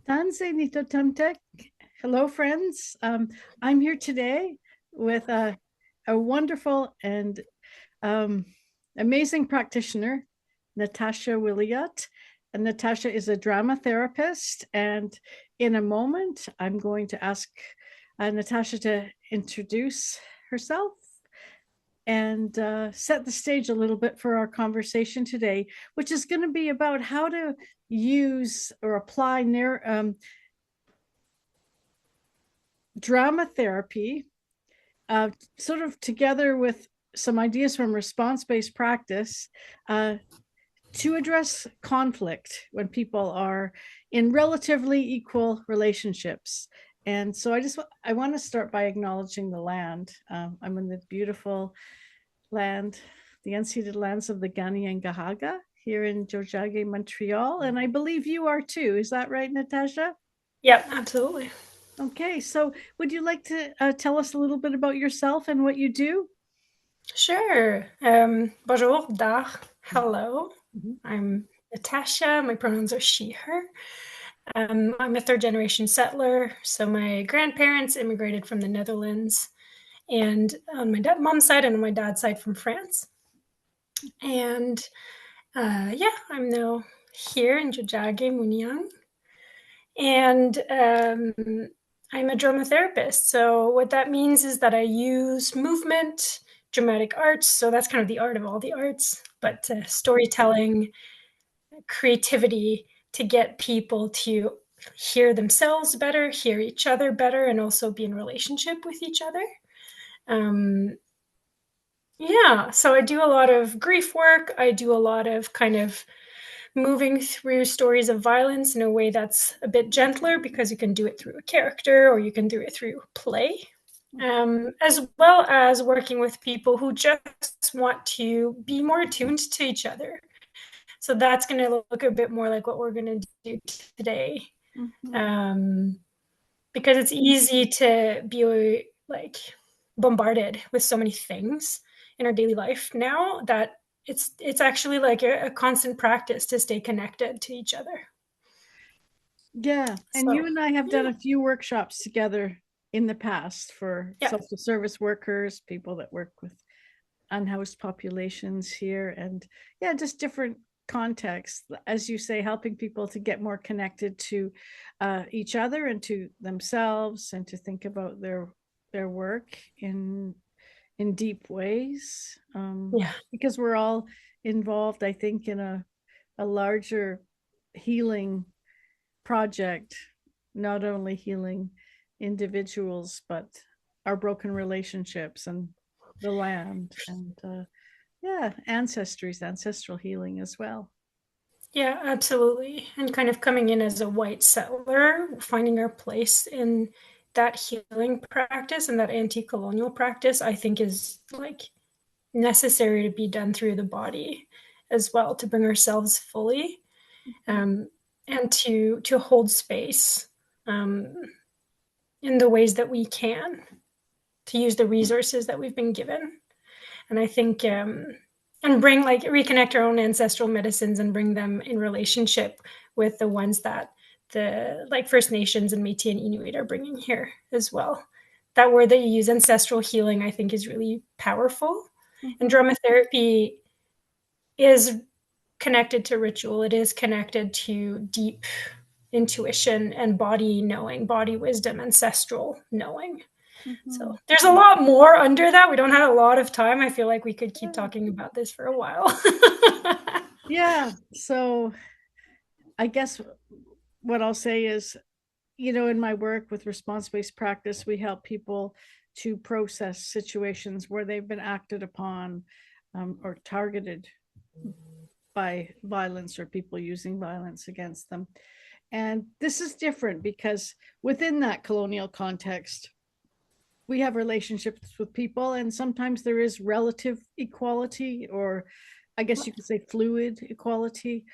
Tanse Nito Tamtek. Hello, friends. I'm here today with a wonderful and um, amazing practitioner, Natasha Williot. And Natasha is a drama therapist. And in a moment, I'm going to ask Natasha to introduce herself and set the stage a little bit for our conversation today, which is going to be about how to use or apply drama therapy, sort of together with some ideas from response-based practice, to address conflict when people are in relatively equal relationships. And so I want to start by acknowledging the land. I'm in the beautiful land, the unceded lands of the Gani and Gahaga here in Jojage, Montreal. And I believe you are too. Is that right, Natasha? Yep, absolutely. Okay, so would you like to tell us a little bit about yourself and what you do? Sure. Bonjour, dag, hello. Mhm. I'm Natasha. My pronouns are she, her. I'm a third generation settler. So my grandparents immigrated from the Netherlands, and on my mom's side and on my dad's side from France. And yeah, I'm now here in Jojage, Munyang. And I'm a drama therapist. So, what that means is that I use movement, dramatic arts. So, that's kind of the art of all the arts, but storytelling, creativity to get people to hear themselves better, hear each other better, and also be in relationship with each other. Um, yeah, so I do a lot of grief work. I do a lot of kind of moving through stories of violence in a way that's a bit gentler because you can do it through a character or you can do it through play, as well as working with people who just want to be more attuned to each other. So that's going to look a bit more like what we're going to do today, Mhm. um, because it's easy to be like bombarded with so many things in our daily life now that it's actually like a constant practice to stay connected to each other. Yeah, and So you and I have done yeah, a few workshops together in the past for yeah, social service workers, people that work with unhoused populations here, and yeah, just different contexts. As you say, helping people to get more connected to each other and to themselves, and to think about their work in deep ways. yeah, Because we're all involved, I think, in a larger healing project, not only healing individuals, but our broken relationships and the land and yeah, ancestral healing as well. yeah, absolutely. And kind of coming in as a white settler, finding our place in that healing practice and that anti-colonial practice, I think is like necessary to be done through the body as well to bring ourselves fully, Mhm. um, and to hold space, um, in the ways that we can, to use the resources that we've been given. And I think and bring like reconnect our own ancestral medicines and bring them in relationship with the ones that the like First Nations and Métis and Inuit are bringing here as well. That word that you use, ancestral healing, I think is really powerful. And Mhm. drama therapy is connected to ritual. It is connected to deep intuition and body knowing, body wisdom, ancestral knowing. So Mhm. there's a lot more under that. We don't have a lot of time. I feel like we could keep Yeah. talking about this for a while. Yeah. So I guess what I'll say is, in my work with response-based practice, we help people to process situations where they've been acted upon, or targeted by violence or people using violence against them. And this is different because within that colonial context, we have relationships with people, and sometimes there is relative equality, or I guess you could say fluid equality,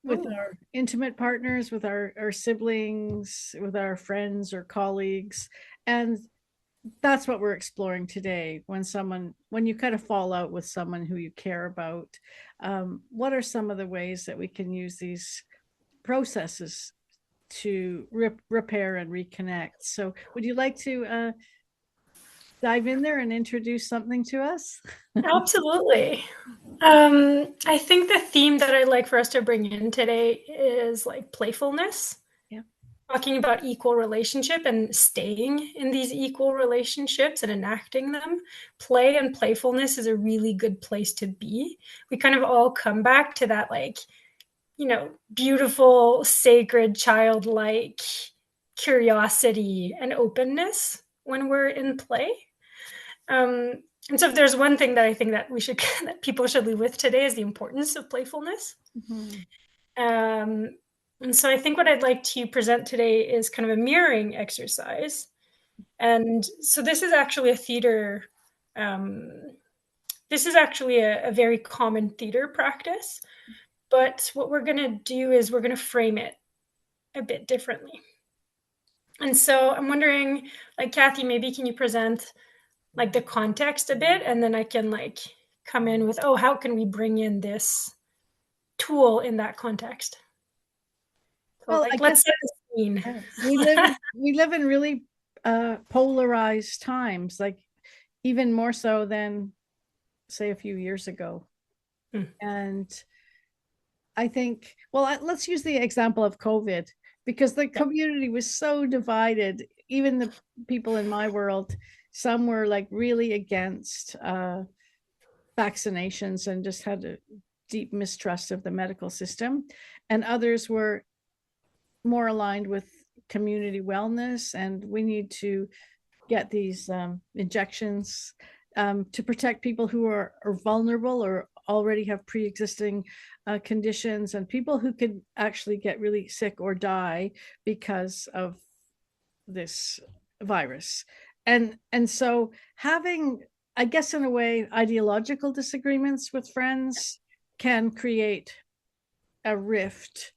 with Oh, our intimate partners, with our siblings, with our friends or colleagues. And that's what we're exploring today. When you kind of fall out with someone who you care about, what are some of the ways that we can use these processes repair and reconnect. So would you like to dive in there and introduce something to us? Absolutely. I think the theme that I'd like for us to bring in today is like playfulness, Yeah. talking about equal relationship and staying in these equal relationships and enacting them. Play and playfulness is a really good place to be. We kind of all come back to that, like, beautiful, sacred, childlike curiosity and openness when we're in play. Um, and so if there's one thing that I think that we should that people should leave with today is the importance of playfulness. Mhm. Um, and so I think what I'd like to present today is kind of a mirroring exercise. And so this is actually um, a very common theater practice. But what we're going to do is we're going to frame it a bit differently. And so I'm wondering, like, Kathy, maybe can you present like the context a bit, and then I can like come in with, oh, how can we bring in this tool in that context? So Well, I like, guess let's set the scene. we live in really polarized times, like even more so than say a few years ago. Hmm. And I think, well, let's use the example of COVID because the Yeah. community was so divided. Even the people in my world, some were like really against vaccinations and just had a deep mistrust of the medical system, and others were more aligned with community wellness. And we need to get these injections to protect people who are vulnerable or already have pre-existing conditions, and people who could actually get really sick or die because of this virus. And so having, I guess in a way, ideological disagreements with friends can create a rift,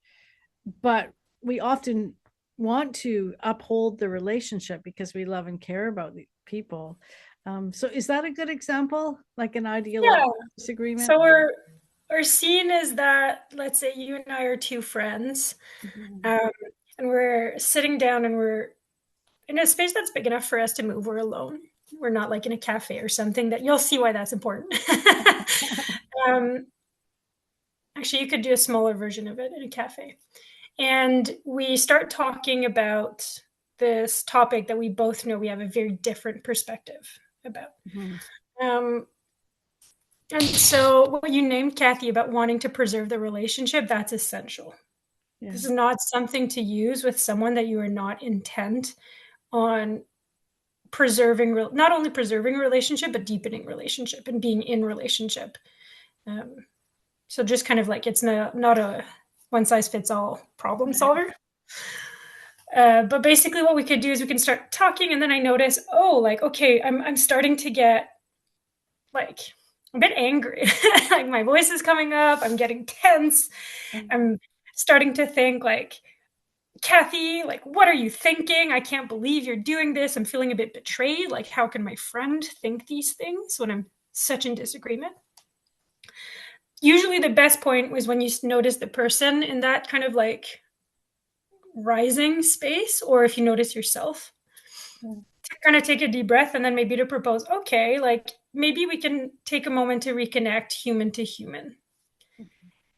but we often want to uphold the relationship because we love and care about the people. So is that a good example, like an Yeah. ideological disagreement? So we're seeing is that, let's say you and I are two friends, Mhm. um, and we're sitting down and we're in a space that's big enough for us to move. We're alone. We're not like in a cafe or something. That you'll see why that's important. um, Actually, you could do a smaller version of it in a cafe. And we start talking about this topic that we both know we have a very different perspective about. Mhm. Um, and so, what you named, Kathy, about wanting to preserve the relationship, that's essential. Yeah. This is not something to use with someone that you are not intent on preserving, not only preserving a relationship, but deepening relationship and being in relationship. Um, so just kind of like it's not a one size fits all problem solver. But basically, what we could do is we can start talking, and then I notice, oh, like, okay, I'm starting to get like a bit angry. Like my voice is coming up. I'm getting tense. I'm starting to think like, Kathy, like, what are you thinking? I can't believe you're doing this. I'm feeling a bit betrayed. Like, how can my friend think these things when I'm such in disagreement? Usually, the best point was when you notice the person in that kind of like rising space, or if you notice yourself, to kind of take a deep breath and then maybe to propose, okay, like maybe we can take a moment to reconnect human to human.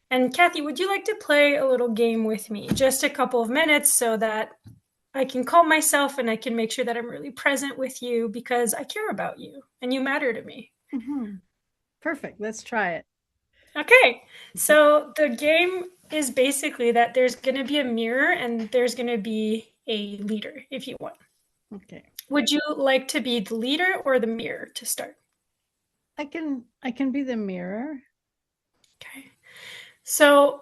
And Kathy, would you like to play a little game with me? Just a couple of minutes so that I can calm myself and I can make sure that I'm really present with you because I care about you and you matter to me. Mhm. Perfect. Let's try it. Okay, so the game is basically that there's going to be a mirror and there's going to be a leader if you want. Okay. Would you like to be the leader or the mirror to start? I can be the mirror. Okay. So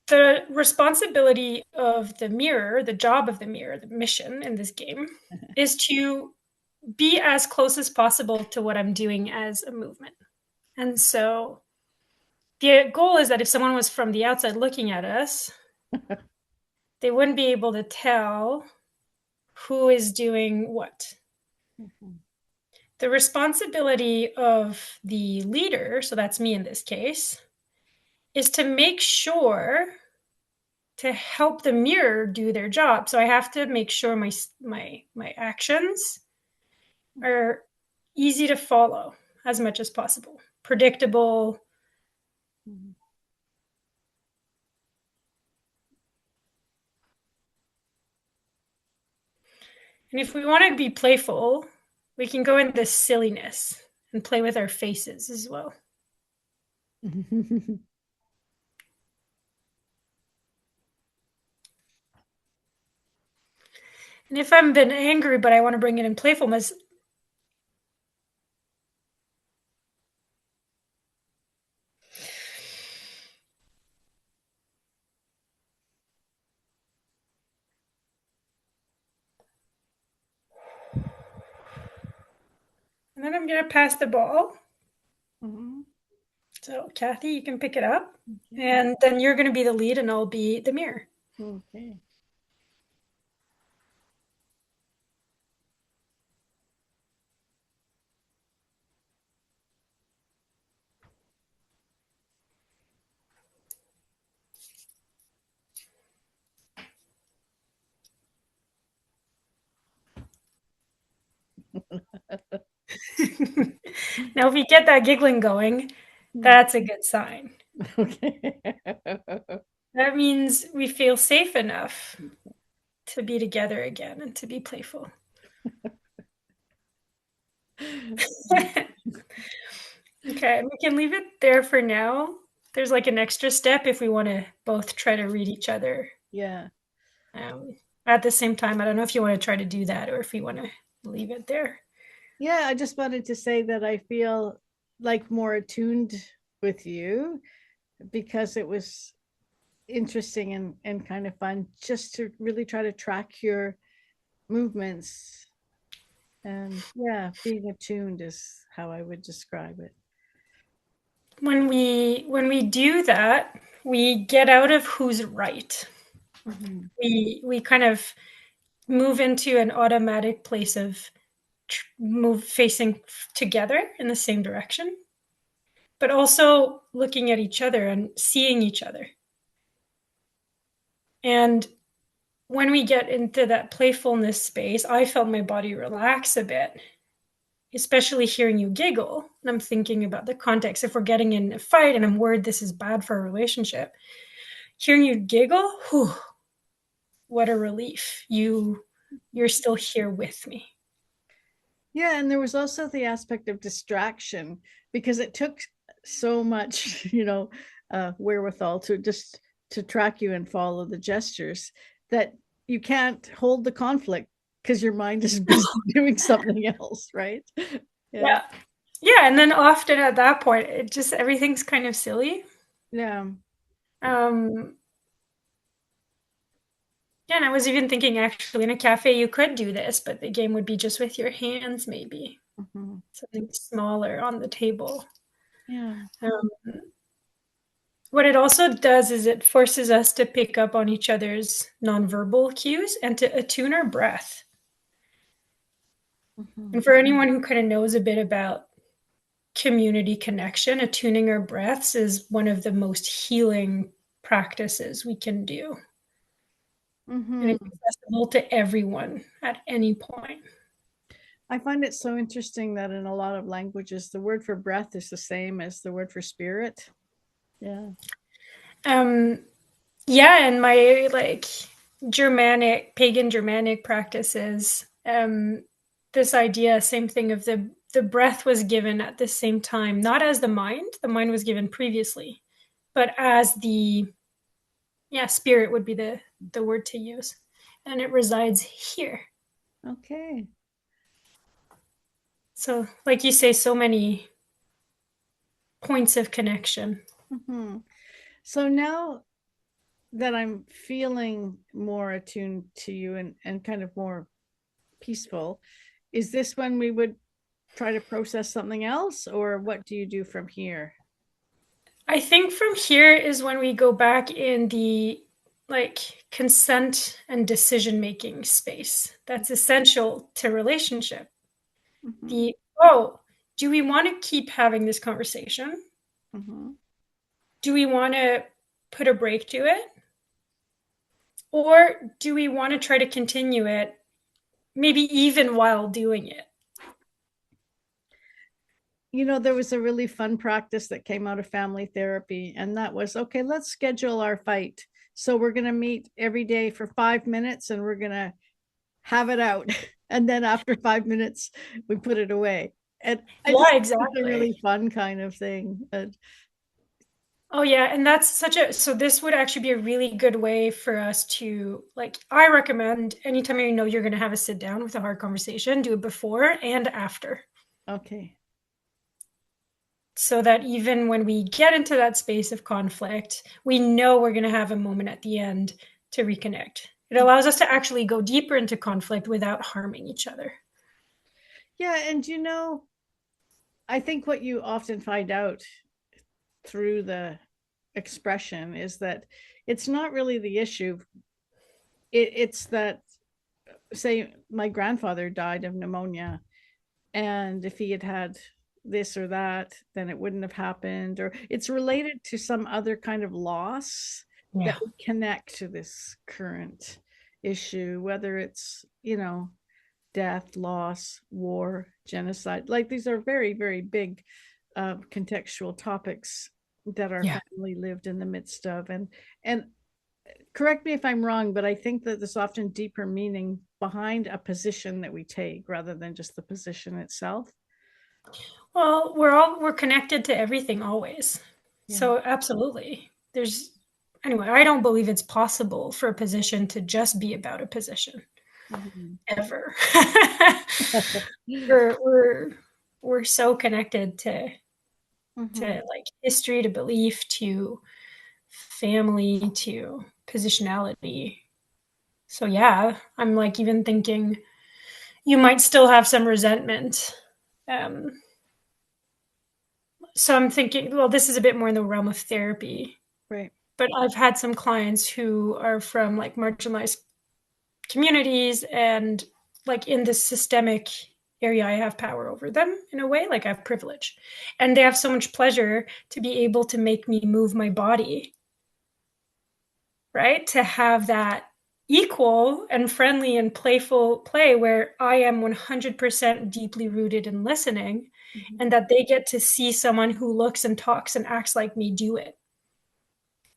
the responsibility of the mirror, the job of the mirror, the mission in this game is to be as close as possible to what I'm doing as a movement. And so the goal is that if someone was from the outside looking at us, they wouldn't be able to tell who is doing what. Mhm. The responsibility of the leader, so that's me in this case, is to make sure to help the mirror do their job. So I have to make sure my actions are easy to follow as much as possible, predictable. Mhm. And if we want to be playful, we can go into silliness and play with our faces as well. And if I'm been angry, but I want to bring it in playfulness, and then I'm going to pass the ball. Mhm. So, Kathy, you can pick it up. Okay. And then you're going to be the lead, and I'll be the mirror. Okay. Now, if you get that giggling going, that's a good sign. Okay. That means we feel safe enough to be together again and to be playful. Okay, we can leave it there for now. There's like an extra step if we want to both try to read each other Yeah. um, at the same time. I don't know if you want to try to do that or if you want to leave it there. Yeah, I just wanted to say that I feel like more attuned with you because it was interesting and kind of fun just to really try to track your movements. And yeah, being attuned is how I would describe it. When we do that, we get out of who's right. Mhm. We kind of move into an automatic place of move facing together in the same direction, but also looking at each other and seeing each other. And when we get into that playfulness space, I felt my body relax a bit, especially hearing you giggle. And I'm thinking about the context. If we're getting in a fight and I'm worried this is bad for a relationship, hearing you giggle, whew, what a relief. You're still here with me. Yeah, and there was also the aspect of distraction because it took so much, wherewithal to just to track you and follow the gestures that you can't hold the conflict because your mind is busy doing something else, right? Yeah. Yeah. Yeah. And then often at that point, it just everything's kind of silly. Yeah. Um, yeah, and I was even thinking actually in a cafe you could do this, but the game would be just with your hands, maybe. Mhm. Something smaller on the table. Yeah. Um, what it also does is it forces us to pick up on each other's nonverbal cues and to attune our breath. And Mhm. for anyone who kind of knows a bit about community connection, attuning our breaths is one of the most healing practices we can do. And Mhm. it's accessible to everyone at any point. I find it so interesting that in a lot of languages, the word for breath is the same as the word for spirit. Yeah. Um, yeah, and my like pagan Germanic practices, this idea, same thing of the breath was given at the same time, not as the mind was given previously, but as the spirit would be the word to use, and it resides here. Okay. So, like you say, so many points of connection. Mhm. So now that I'm feeling more attuned to you and kind of more peaceful, is this when we would try to process something else, or what do you do from here? I think from here is when we go back in the like consent and decision making space that's essential to relationship. Mhm. The oh, do we want to keep having this conversation? Mhm. Do we want to put a break to it? Or do we want to try to continue it, maybe even while doing it? There was a really fun practice that came out of family therapy, and that was, okay, let's schedule our fight. So we're going to meet every day for 5 minutes and we're going to have it out. And then after 5 minutes, we put it away. And I Yeah, just, it's a exactly. really fun kind of thing. Oh yeah, and that's so this would actually be a really good way for us to, like, I recommend anytime you know you're going to have a sit down with a hard conversation, do it before and after. Okay. So that even when we get into that space of conflict, we know we're going to have a moment at the end to reconnect. It allows us to actually go deeper into conflict without harming each other. Yeah. And I think what you often find out through the expression is that it's not really the issue. It's that, say, my grandfather died of pneumonia, and if he had had this or that, then it wouldn't have happened, or it's related to some other kind of loss that Yeah. would connect to this current issue, whether it's, death, loss, war, genocide. Like, these are very, very big contextual topics that our Yeah. family lived in the midst of. And correct me if I'm wrong, but I think that there's often deeper meaning behind a position that we take rather than just the position itself. Well, we're connected to everything always. Yeah. So absolutely. There's Anyway, I don't believe it's possible for a position to just be about a position Mhm. ever. we're we're so connected to Mhm. like history, to belief, to family, to positionality. So yeah, I'm like even thinking you might still have some resentment. Um, so I'm thinking, well, this is a bit more in the realm of therapy, Right. but I've had some clients who are from like marginalized communities and like in this systemic area, I have power over them in a way, like I have privilege. And they have so much pleasure to be able to make me move my body, right? To have that equal and friendly and playful play where I am 100% deeply rooted in listening, Mhm. and that they get to see someone who looks and talks and acts like me do it,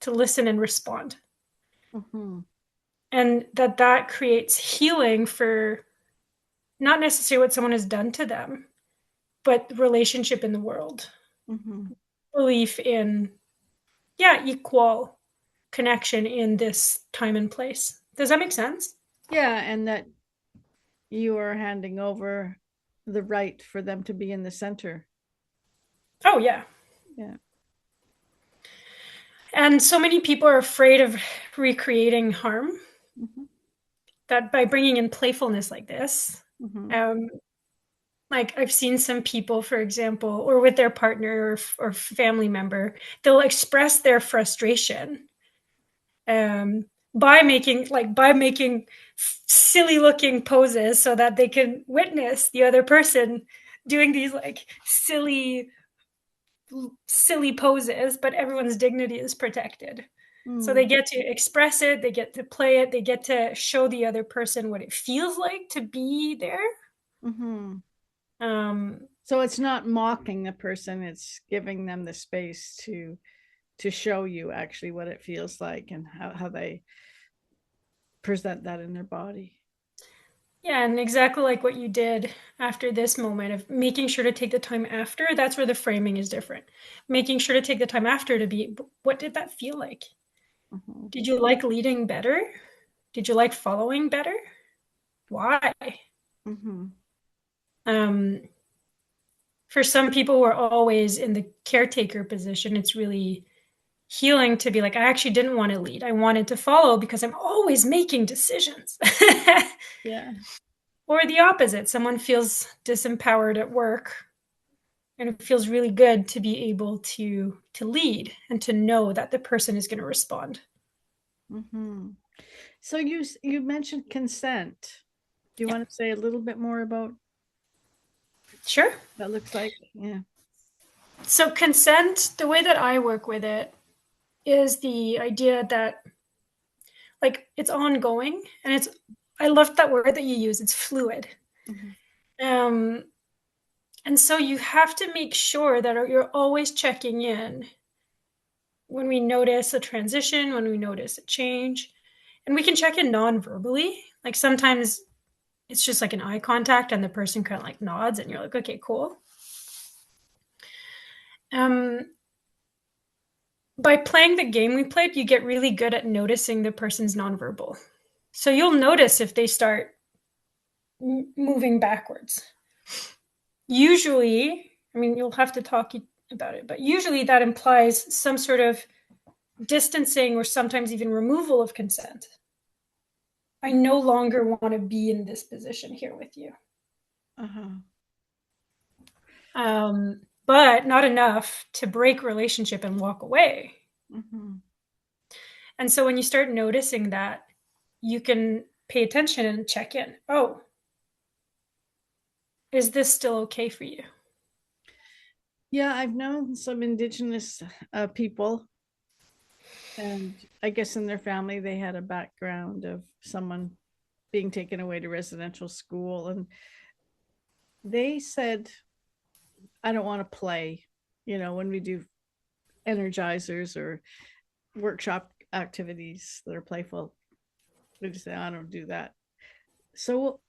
to listen and respond. Mhm. And that creates healing for not necessarily what someone has done to them, but relationship in the world, Mhm. belief in, yeah, equal connection in this time and place. Does that make sense? Yeah, and that you are handing over the right for them to be in the center. Oh, yeah. Yeah. And so many people are afraid of recreating harm, Mhm. that by bringing in playfulness like this, Mhm. um, like I've seen some people, for example, or with their partner or family member, they'll express their frustration um, by making silly looking poses so that they can witness the other person doing these like silly poses, but everyone's dignity is protected. So they Mm. get to express it, they get to play it, they get to show the other person what it feels like to be there. Mhm. Um, So it's not mocking the person, it's giving them the space to show you actually what it feels like and how they present that in their body. yeah, and exactly like what you did after this moment of making sure to take the time after, that's where the framing is different. Making sure to take the time after to be, what did that feel like? Mhm. Did you like leading better? Did you like following better? Why? Mhm. Um, for some people who are always in the caretaker position, it's really healing to be like, I actually didn't want to lead. I wanted to follow because I'm always making decisions. Yeah. Or the opposite, someone feels disempowered at work and it feels really good to be able to lead and to know that the person is going to respond. Mhm. So you mentioned consent. Do you Yeah, want to say a little bit more about sure. that looks like? Yeah. So consent, the way that I work with it is the idea that like it's ongoing, and it's, I love that word that you use, it's fluid. Mhm. Um, and so you have to make sure that you're always checking in when we notice a transition, when we notice a change. And we can check in non-verbally. Like sometimes it's just like an eye contact and the person kind of like nods and you're like, okay, cool. Um, by playing the game we played, you get really good at noticing the person's nonverbal. So you'll notice if they start moving backwards. Usually, I mean, you'll have to talk about it, but usually that implies some sort of distancing or sometimes even removal of consent. I no longer want to be in this position here with you. Uh-huh. But not enough to break relationship and walk away. Mhm. And so when you start noticing that, you can pay attention and check in. Oh, is this still okay for you? Yeah, I've known some indigenous people, and I guess in their family they had a background of someone being taken away to residential school, and they said, I don't want to play, when we do energizers or workshop activities that are playful. They just say, I don't do that. So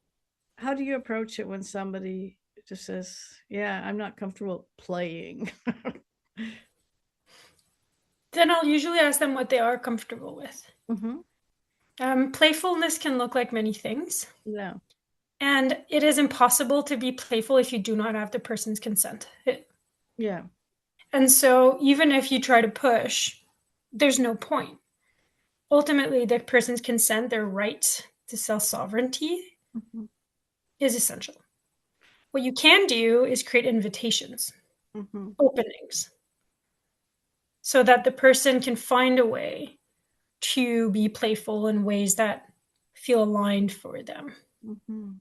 how do you approach it when somebody just says, yeah, I'm not comfortable playing? Then I'll usually ask them what they are comfortable with. Mm-hmm. Playfulness can look like many things. No. And it is impossible to be playful if you do not have the person's consent. Yeah. And so even if you try to push, there's no point. Ultimately, the person's consent, their right to self sovereignty, Mm-hmm. is essential. What you can do is create invitations, Mm-hmm. openings, so that the person can find a way to be playful in ways that feel aligned for them. Mm-hmm.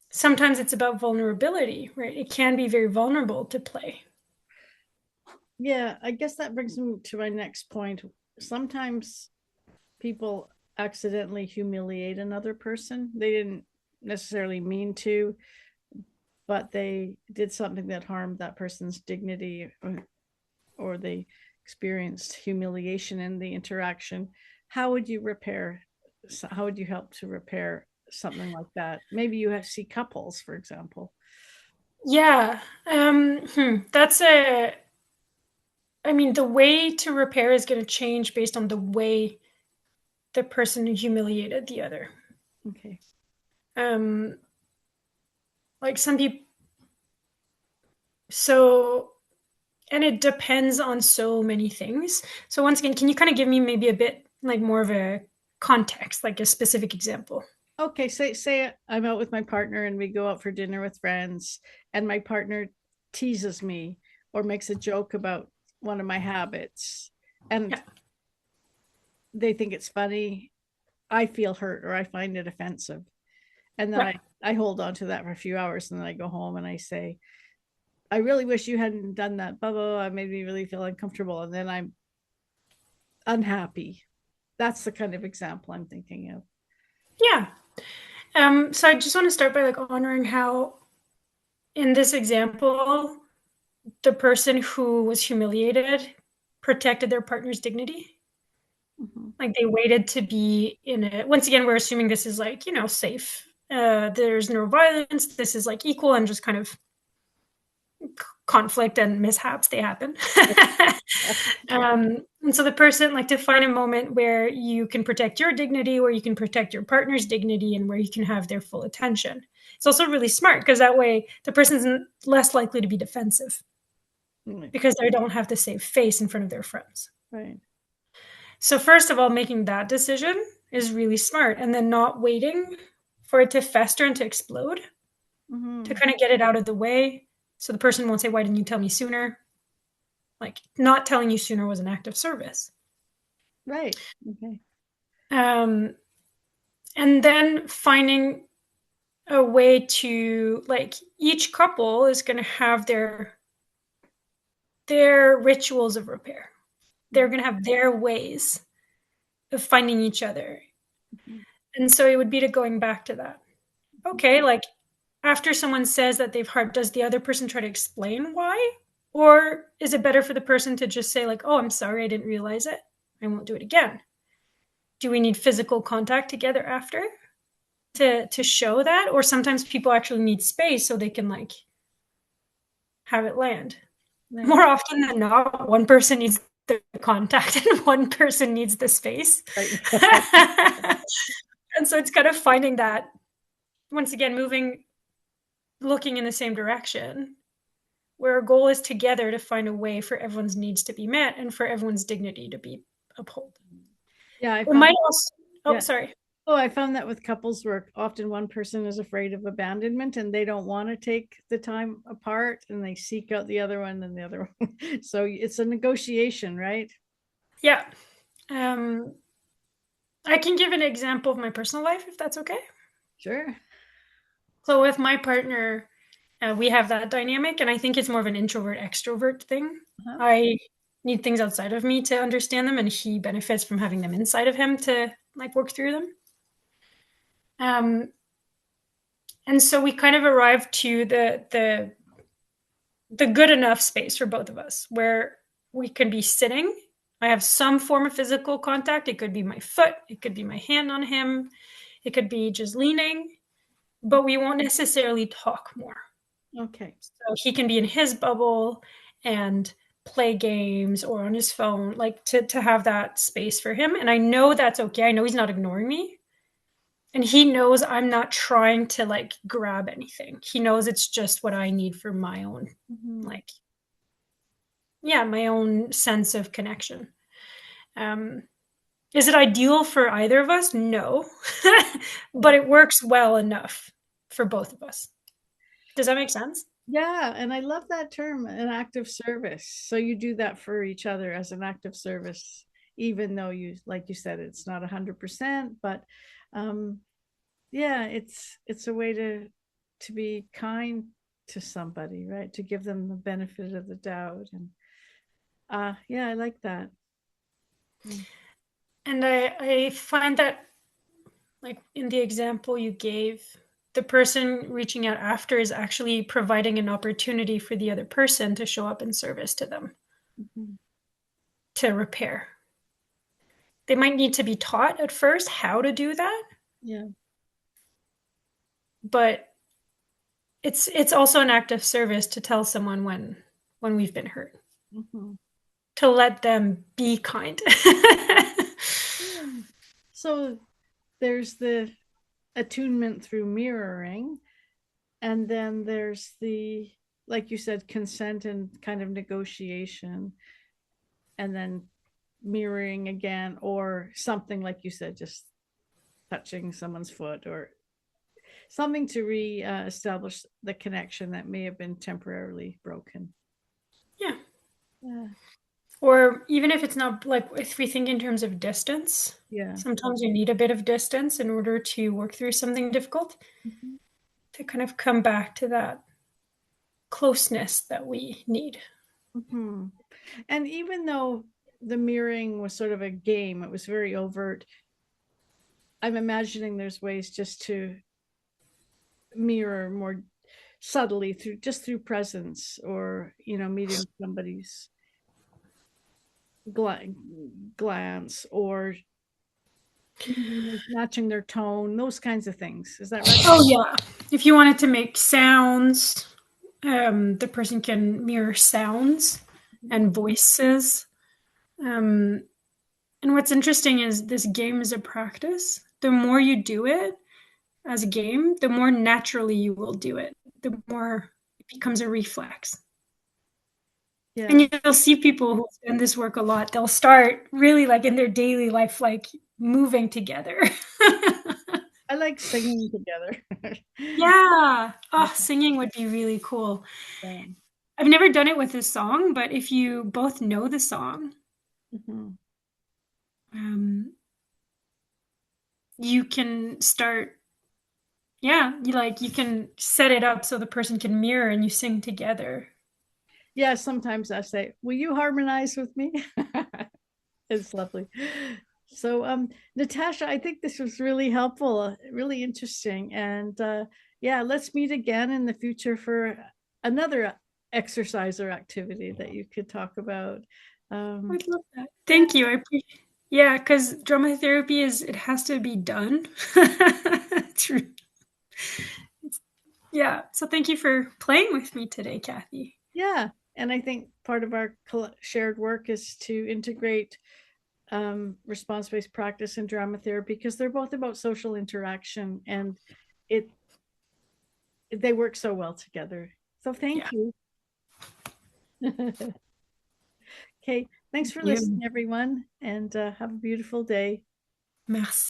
Sometimes it's about vulnerability, right? It can be very vulnerable to play. Yeah, I guess that brings me to my next point. Sometimes people accidentally humiliate another person. They didn't necessarily mean to, but they did something that harmed that person's dignity, or they experienced humiliation in the interaction. How would you repair? How would you help to repair something like that? Maybe you have to see couples, for example. Yeah, that's I mean, the way to repair is going to change based on the way the person who humiliated the other. Okay. Um, like some people, so, and it depends on so many things. So once again, can you kind of give me maybe a bit like more of a context, like a specific example? Okay, say I'm out with my partner and we go out for dinner with friends, and my partner teases me or makes a joke about one of my habits, and Yeah, they think it's funny. I feel hurt or I find it offensive. And then yeah, I hold on to that for a few hours, and then I go home and I say, I really wish you hadn't done that. Blah, blah, blah. It made me really feel uncomfortable. And then I'm unhappy. That's the kind of example I'm thinking of. yeah. So I just want to start by like honoring how, in this example, the person who was humiliated protected their partner's dignity. Mm-hmm. Like they waited to be in it. Once again, we're assuming this is like, safe. There's no violence. This is like equal and just kind of conflict and mishaps, they happen. And so the person, like, to find a moment where you can protect your dignity, where you can protect your partner's dignity, and where you can have their full attention. It's also really smart because that way the person's less likely to be defensive because they don't have to save face in front of their friends. Right. So first of all, making that decision is really smart, and then not waiting for it to fester and to explode, to Mm-hmm. kind of get it out of the way so the person won't say, why didn't you tell me sooner? Like, not telling you sooner was an act of service. Right. Okay. Um, and then finding a way to, like, each couple is going to have their rituals of repair. They're going to have their ways of finding each other. And so it would be to going back to that. Okay, like after someone says that they've heard, does the other person try to explain why? Or is it better for the person to just say, like, oh, I'm sorry, I didn't realize it. I won't do it again. Do we need physical contact together after to show that? Or sometimes people actually need space so they can like have it land. Right. More often than not, one person needs the contact and one person needs the space. Right. And so it's kind of finding that, once again, moving, looking in the same direction, where our goal is together to find a way for everyone's needs to be met and for everyone's dignity to be upheld. Yeah, I It found might also, oh, yeah. sorry. Oh, I found that with couples work, often one person is afraid of abandonment and they don't want to take the time apart and they seek out the other one and the other one. So it's a negotiation, right? Yeah. Um, I can give an example of my personal life if that's okay. Sure. So with my partner, we have that dynamic, and I think it's more of an introvert extrovert thing. Uh-huh. I need things outside of me to understand them, and he benefits from having them inside of him to like work through them. And so we kind of arrived to the good enough space for both of us where we can be sitting. I have some form of physical contact. It could be my foot, it could be my hand on him, it could be just leaning, but we won't necessarily talk more. Okay. So he can be in his bubble and play games or on his phone, like to have that space for him. And I know that's okay. I know he's not ignoring me. And he knows I'm not trying to like grab anything. He knows it's just what I need for my own, Mm-hmm. like, yeah, my own sense of connection. Um, is it ideal for either of us? No. But it works well enough for both of us. Does that make sense? Yeah, and I love that term, an active service. So you do that for each other as an active service, even though you, like you said, it's not 100%, but um, yeah, it's a way to be kind to somebody, right? To give them the benefit of the doubt, and yeah, I like that. Mm. And I find that, like in the example you gave, the person reaching out after is actually providing an opportunity for the other person to show up in service to them, Mhm. to repair. They might need to be taught at first how to do that, Yeah. but it's also an act of service to tell someone when we've been hurt, Mhm. to let them be kind. Yeah. So there's the attunement through mirroring, and then there's the, like you said, consent and kind of negotiation, and then mirroring again, or something like you said, just touching someone's foot or something to re-establish the connection that may have been temporarily broken. Yeah. Yeah. Or even if it's not, like if we think in terms of distance, Yeah. sometimes you need a bit of distance in order to work through something difficult, Mhm. to kind of come back to that closeness that we need. Mhm. And even though the mirroring was sort of a game, it was very overt. I'm imagining there's ways just to mirror more subtly through just through presence, or meeting somebody's gla- glance, or matching their tone, those kinds of things. Is that right? Oh yeah. If you wanted to make sounds, the person can mirror sounds and voices. Um, and what's interesting is this game is a practice. The more you do it as a game, the more naturally you will do it. The more it becomes a reflex. Yeah. And you'll see people who spend this work a lot. They'll start really like in their daily life, like moving together. I like singing together. Yeah. Oh, singing would be really cool. Yeah. I've never done it with a song, but if you both know the song, Mhm. um, you can start, yeah, you can set it up so the person can mirror and you sing together. Yeah, sometimes I say, will you harmonize with me? It's lovely. So, Natasha, I think this was really helpful, really interesting. And yeah, let's meet again in the future for another exercise or activity that you could talk about. Um, I'd love that. yeah, Thank you. I appreciate. Yeah, because drama therapy is it has to be done. True. Yeah. So thank you for playing with me today, Kathy. yeah. And I think part of our shared work is to integrate response-based practice and drama therapy because they're both about social interaction and it they work so well together. So Yeah. thank you. Okay, thanks Thank for you. listening, everyone, and have a beautiful day. Merci.